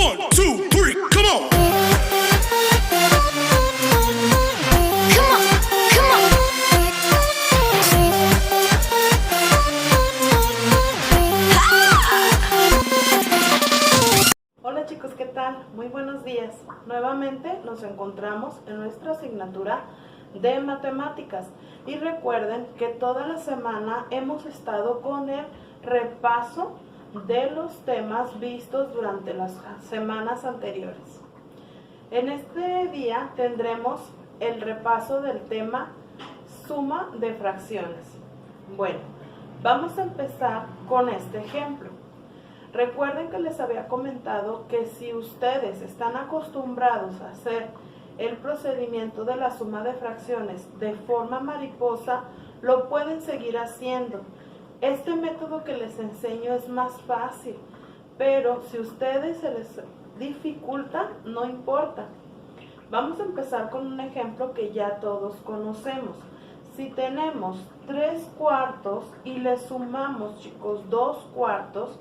1, 2, 3, come on. Hola chicos, ¿qué tal? Muy buenos días. Nuevamente nos encontramos en nuestra asignatura de matemáticas y recuerden que toda la semana hemos estado con el repaso de los temas vistos durante las semanas anteriores. En este día tendremos el repaso del tema suma de fracciones. Bueno, vamos a empezar con este ejemplo. Recuerden que les había comentado que si ustedes están acostumbrados a hacer el procedimiento de la suma de fracciones de forma mariposa, lo pueden seguir haciendo. Este método que les enseño es más fácil, pero si a ustedes se les dificulta, no importa. Vamos a empezar con un ejemplo que ya todos conocemos. Si tenemos 3/4 y le sumamos, chicos, 2/4,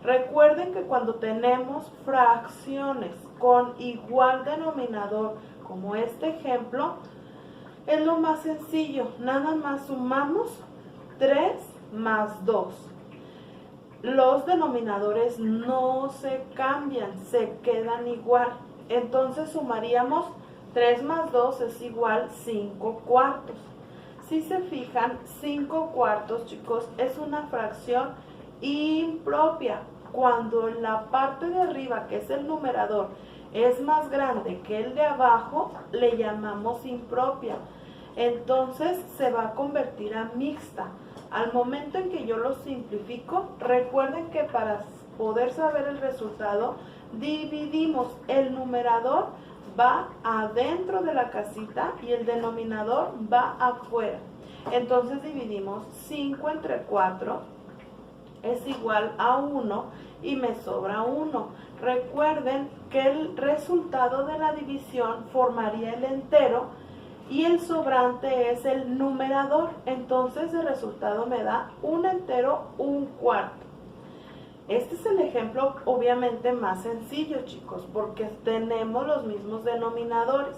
recuerden que cuando tenemos fracciones con igual denominador, como este ejemplo, es lo más sencillo. Nada más sumamos 3 más 2. Los denominadores no se cambian, se quedan igual. Entonces sumaríamos 3 más 2 es igual 5/4. Si se fijan, 5/4, chicos, es una fracción impropia. Cuando la parte de arriba, que es el numerador, es más grande que el de abajo, le llamamos impropia. Entonces se va a convertir a mixta. Al momento en que yo lo simplifico, recuerden que para poder saber el resultado, dividimos. El numerador va adentro de la casita y el denominador va afuera. Entonces dividimos 5 entre 4 es igual a 1 y me sobra 1. Recuerden que el resultado de la división formaría el entero y el sobrante es el numerador. Entonces el resultado me da un entero, 1/4. Este es el ejemplo obviamente más sencillo, chicos, porque tenemos los mismos denominadores.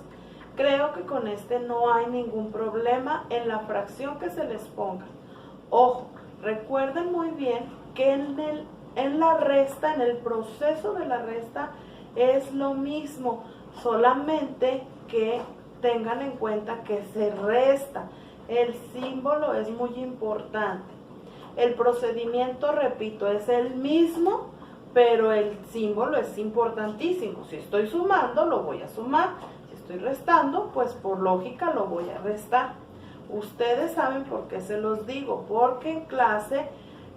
Creo que con este no hay ningún problema en la fracción que se les ponga. Ojo, recuerden muy bien que en la resta, en el proceso de la resta, es lo mismo, solamente que tengan en cuenta que se resta. El símbolo es muy importante. El procedimiento, repito, es el mismo, pero el símbolo es importantísimo. Si estoy sumando, lo voy a sumar. Si estoy restando, pues por lógica lo voy a restar. Ustedes saben por qué se los digo, porque en clase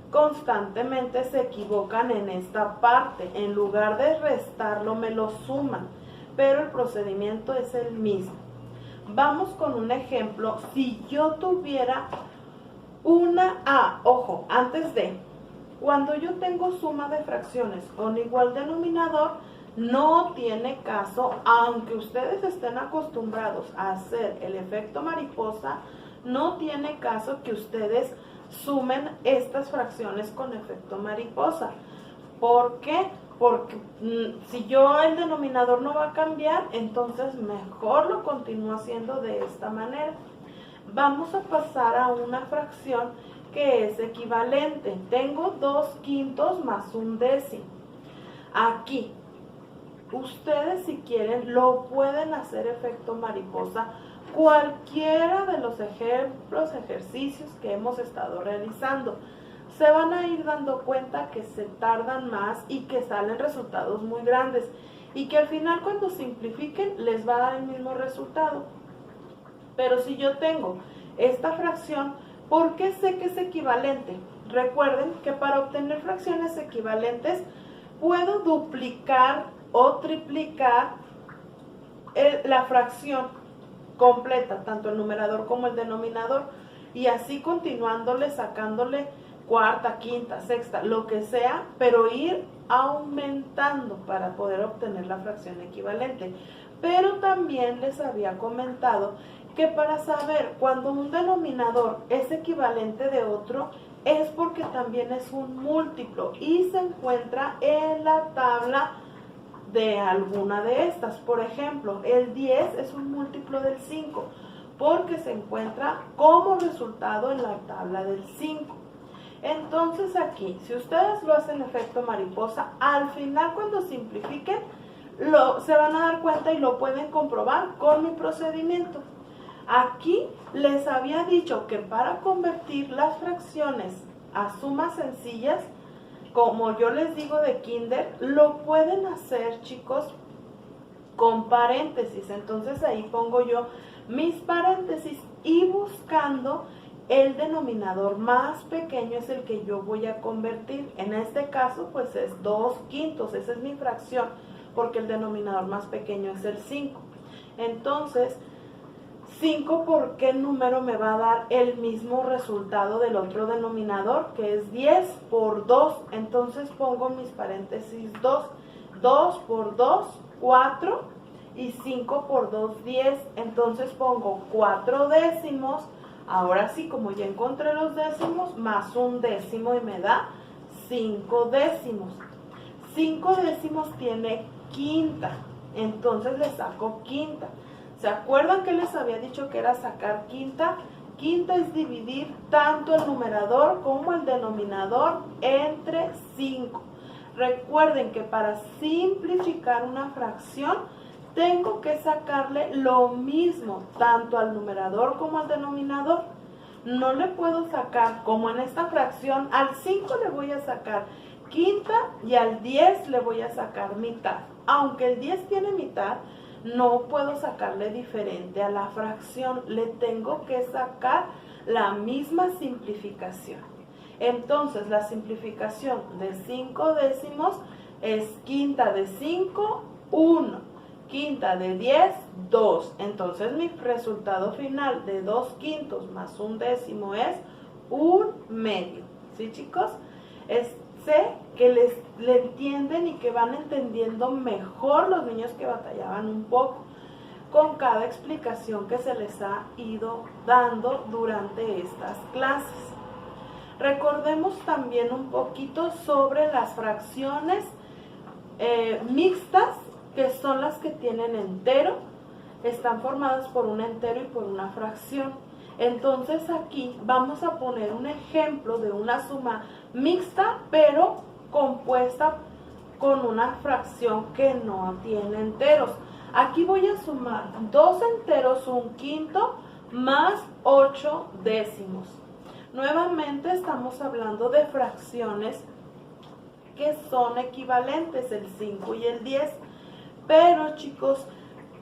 constantemente se equivocan en esta parte. En lugar de restarlo, me lo suman, pero el procedimiento es el mismo. Vamos con un ejemplo. Si yo tuviera ojo, antes de, cuando yo tengo suma de fracciones con igual denominador, no tiene caso, aunque ustedes estén acostumbrados a hacer el efecto mariposa, no tiene caso que ustedes sumen estas fracciones con efecto mariposa. ¿Por qué? Porque si yo el denominador no va a cambiar, entonces mejor lo continúo haciendo de esta manera. Vamos a pasar a una fracción que es equivalente. Tengo 2/5 más 1/10. Aquí, ustedes si quieren lo pueden hacer efecto mariposa. Cualquiera de los ejercicios que hemos estado realizando, se van a ir dando cuenta que se tardan más y que salen resultados muy grandes y que al final cuando simplifiquen les va a dar el mismo resultado. Pero si yo tengo esta fracción, ¿por qué sé que es equivalente? Recuerden que para obtener fracciones equivalentes puedo duplicar o triplicar la fracción completa, tanto el numerador como el denominador, y así continuándole, sacándole cuarta, quinta, sexta, lo que sea, pero ir aumentando para poder obtener la fracción equivalente. Pero también les había comentado que para saber cuando un denominador es equivalente de otro, es porque también es un múltiplo y se encuentra en la tabla de alguna de estas. Por ejemplo, el 10 es un múltiplo del 5 porque se encuentra como resultado en la tabla del 5. Entonces aquí, si ustedes lo hacen efecto mariposa, al final cuando simplifiquen, se van a dar cuenta y lo pueden comprobar con mi procedimiento. Aquí les había dicho que para convertir las fracciones a sumas sencillas, como yo les digo de kinder, lo pueden hacer, chicos, con paréntesis. Entonces ahí pongo yo mis paréntesis y buscando el denominador más pequeño es el que yo voy a convertir. En este caso pues es 2/5, esa es mi fracción, porque el denominador más pequeño es el 5. Entonces 5 por qué número me va a dar el mismo resultado del otro denominador, que es 10 por 2. Entonces pongo mis paréntesis 2. 2 por 2, 4, y 5 por 2, 10. Entonces pongo 4 décimos. Ahora sí, como ya encontré los décimos, más un décimo y me da 5 décimos. 5 décimos tiene quinta, entonces le saco quinta. ¿Se acuerdan que les había dicho que era sacar quinta? Quinta es dividir tanto el numerador como el denominador entre 5. Recuerden que para simplificar una fracción tengo que sacarle lo mismo tanto al numerador como al denominador. No le puedo sacar, como en esta fracción, al 5 le voy a sacar quinta y al 10 le voy a sacar mitad. Aunque el 10 tiene mitad, no puedo sacarle diferente a la fracción, le tengo que sacar la misma simplificación. Entonces la simplificación de 5 décimos es quinta de 5, 1. Quinta de 10, 2. Entonces mi resultado final de 2/5 más un décimo es 1/2. ¿Sí, chicos? Sé que le entienden y que van entendiendo mejor los niños que batallaban un poco con cada explicación que se les ha ido dando durante estas clases. Recordemos también un poquito sobre las fracciones mixtas, que son las que tienen entero, están formadas por un entero y por una fracción. Entonces aquí vamos a poner un ejemplo de una suma mixta, pero compuesta con una fracción que no tiene enteros. Aquí voy a sumar 2 enteros, 1/5, más 8 décimos. Nuevamente estamos hablando de fracciones que son equivalentes, el 5 y el 10. Pero chicos,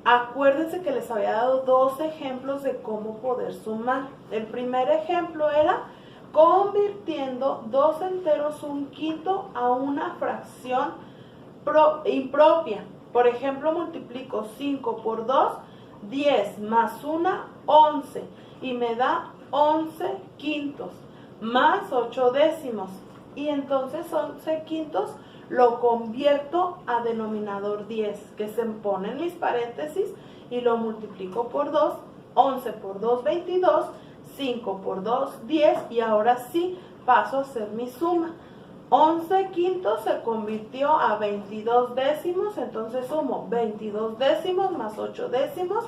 acuérdense que les había dado 2 ejemplos de cómo poder sumar. El primer ejemplo era convirtiendo 2 enteros 1/5 a una fracción impropia. Por ejemplo, multiplico 5 por 2, 10 más 1, 11. Y me da 11/5 más 8 décimos. Y entonces 11/5 lo convierto a denominador 10, que se pone en mis paréntesis y lo multiplico por 2, 11 por 2, 22, 5 por 2, 10, y ahora sí paso a hacer mi suma. 11/5 se convirtió a 22 décimos, entonces sumo 22 décimos más 8 décimos,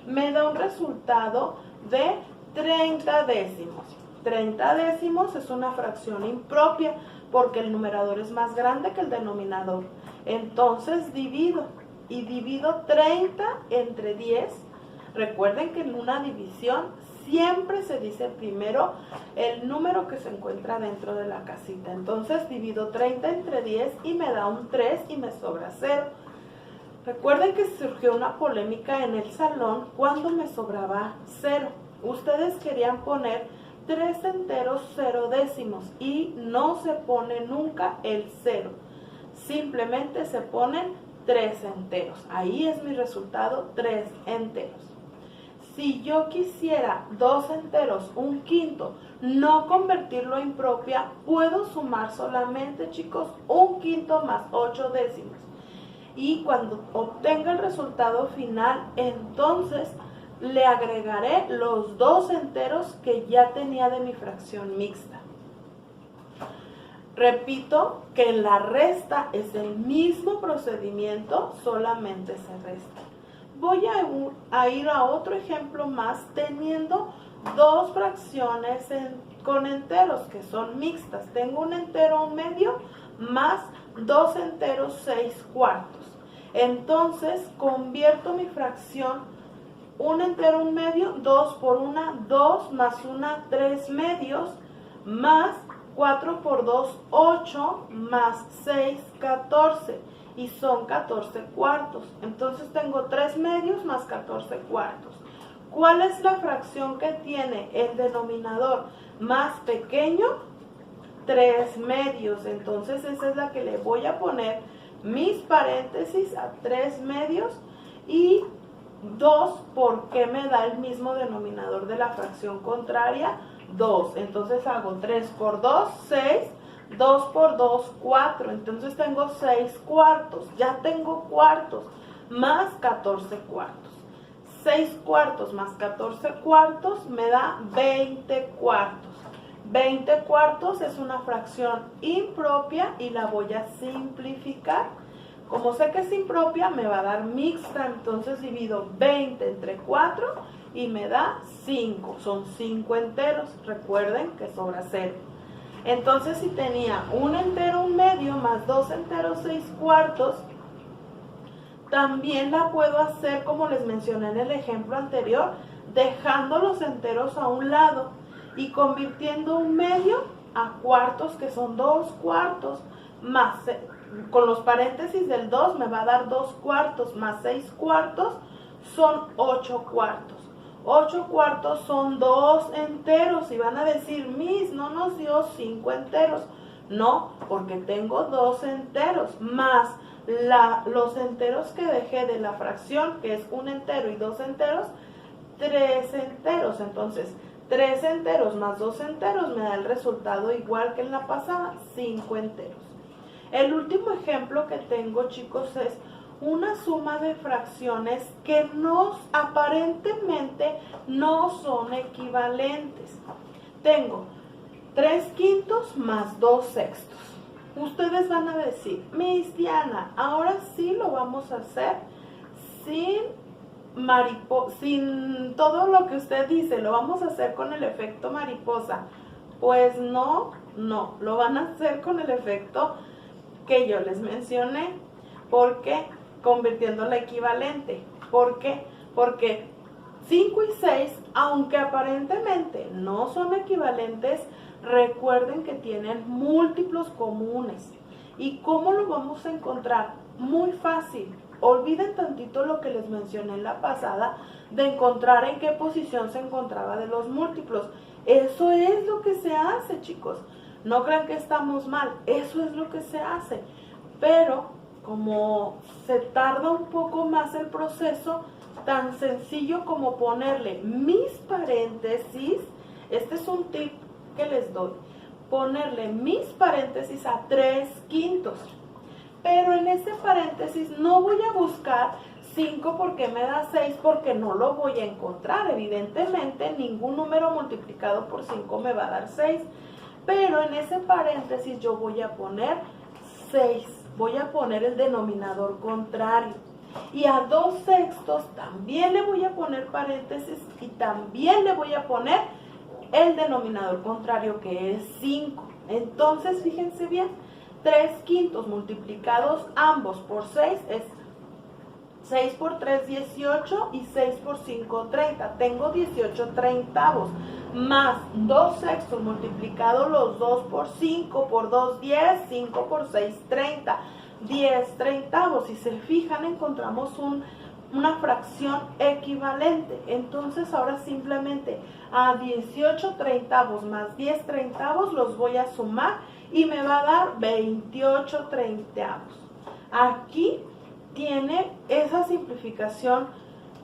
me da un resultado de 30 décimos. 30 décimos es una fracción impropia, porque el numerador es más grande que el denominador. Entonces divido 30 entre 10. Recuerden que en una división siempre se dice primero el número que se encuentra dentro de la casita. Entonces divido 30 entre 10 y me da un 3 y me sobra 0. Recuerden que surgió una polémica en el salón cuando me sobraba 0. Ustedes querían poner 3 enteros 0 décimos y no se pone nunca el 0, simplemente se ponen 3 enteros. Ahí es mi resultado, 3 enteros. Si yo quisiera 2 enteros 1/5, no convertirlo en impropia, puedo sumar solamente, chicos, 1/5 más 8 décimos. Y cuando obtenga el resultado final, entonces le agregaré los 2 enteros que ya tenía de mi fracción mixta. Repito que en la resta es el mismo procedimiento, solamente se resta. Voy a ir a otro ejemplo más teniendo dos fracciones con enteros que son mixtas. Tengo un entero 1/2 más dos enteros 6/4. Entonces convierto mi fracción un entero 1/2, 2 por 1, 2 más 1, 3/2 más 4 por 2, 8 más 6, 14 y son 14/4. Entonces tengo 3/2 más 14/4. ¿Cuál es la fracción que tiene el denominador más pequeño? 3/2. Entonces esa es la que le voy a poner mis paréntesis a 3/2 y 2 porque me da el mismo denominador de la fracción contraria, 2. Entonces hago 3 por 2, 6, 2 por 2, 4. Entonces tengo 6/4. Ya tengo cuartos más 14/4. 6/4 más 14/4 me da 20/4. 20/4 es una fracción impropia y la voy a simplificar. Como sé que es impropia, me va a dar mixta, entonces divido 20 entre 4 y me da 5. Son 5 enteros, recuerden que sobra 0. Entonces si tenía un entero 1/2 más dos enteros 6/4, también la puedo hacer como les mencioné en el ejemplo anterior, dejando los enteros a un lado y convirtiendo 1/2 a cuartos, que son 2/4, más, con los paréntesis del 2 me va a dar 2/4 más 6/4 son 8/4. 8/4 son 2 enteros y van a decir, Miss, no nos dio 5 enteros. No, porque tengo 2 enteros más los enteros que dejé de la fracción, que es un entero y 2 enteros, 3 enteros. Entonces 3 enteros más 2 enteros me da el resultado igual que en la pasada, 5 enteros. El último ejemplo que tengo, chicos, es una suma de fracciones que aparentemente no son equivalentes. Tengo 3/5 más 2/6. Ustedes van a decir, Miss Diana, ahora sí lo vamos a hacer sin todo lo que usted dice, lo vamos a hacer con el efecto mariposa. Pues no, lo van a hacer con el efecto que yo les mencioné. ¿Por qué? Convirtiendo la equivalente. ¿Por qué? Porque 5 y 6, aunque aparentemente no son equivalentes, recuerden que tienen múltiplos comunes. ¿Y cómo lo vamos a encontrar? Muy fácil. Olviden tantito lo que les mencioné en la pasada de encontrar en qué posición se encontraba de los múltiplos. Eso es lo que se hace, chicos. No crean que estamos mal, eso es lo que se hace. Pero como se tarda un poco más el proceso, tan sencillo como ponerle mis paréntesis, este es un tip que les doy, ponerle mis paréntesis a 3/5. Pero en ese paréntesis no voy a buscar 5 porque me da 6, porque no lo voy a encontrar. Evidentemente ningún número multiplicado por 5 me va a dar 6. Pero en ese paréntesis yo voy a poner 6. Voy a poner el denominador contrario. Y a 2/6 también le voy a poner paréntesis y también le voy a poner el denominador contrario, que es 5. Entonces, fíjense bien, 3/5 multiplicados ambos por 6 es 6 por 3, 18 y 6 por 5, 30. Tengo 18/30 más 2/6 multiplicado los dos por 5 por 2, 10, 5 por 6, 30. 10/30. Si se fijan, encontramos una fracción equivalente. Entonces ahora simplemente a 18/30 más 10/30 los voy a sumar y me va a dar 28/30. Aquí tiene esa simplificación: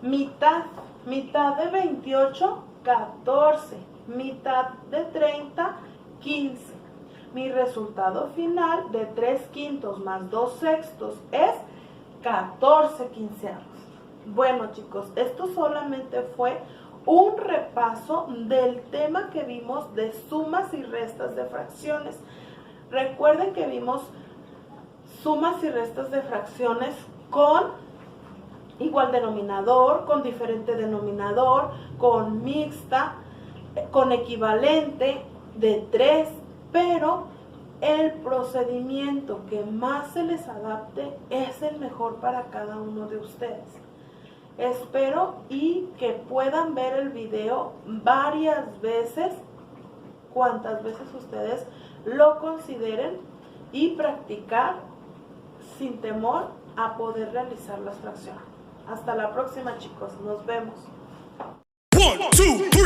mitad de 28, 14, mitad de 30, 15. Mi resultado final de 3/5 más 2/6 es 14/15. Bueno, chicos, esto solamente fue un repaso del tema que vimos de sumas y restas de fracciones. Recuerden que vimos sumas y restas de fracciones con igual denominador, con diferente denominador, con mixta, con equivalente de 3, pero el procedimiento que más se les adapte es el mejor para cada uno de ustedes. Espero y que puedan ver el video varias veces, cuantas veces ustedes lo consideren, y practicar sin temor a poder realizar las fracciones. Hasta la próxima, chicos. Nos vemos. 1, 2, 3.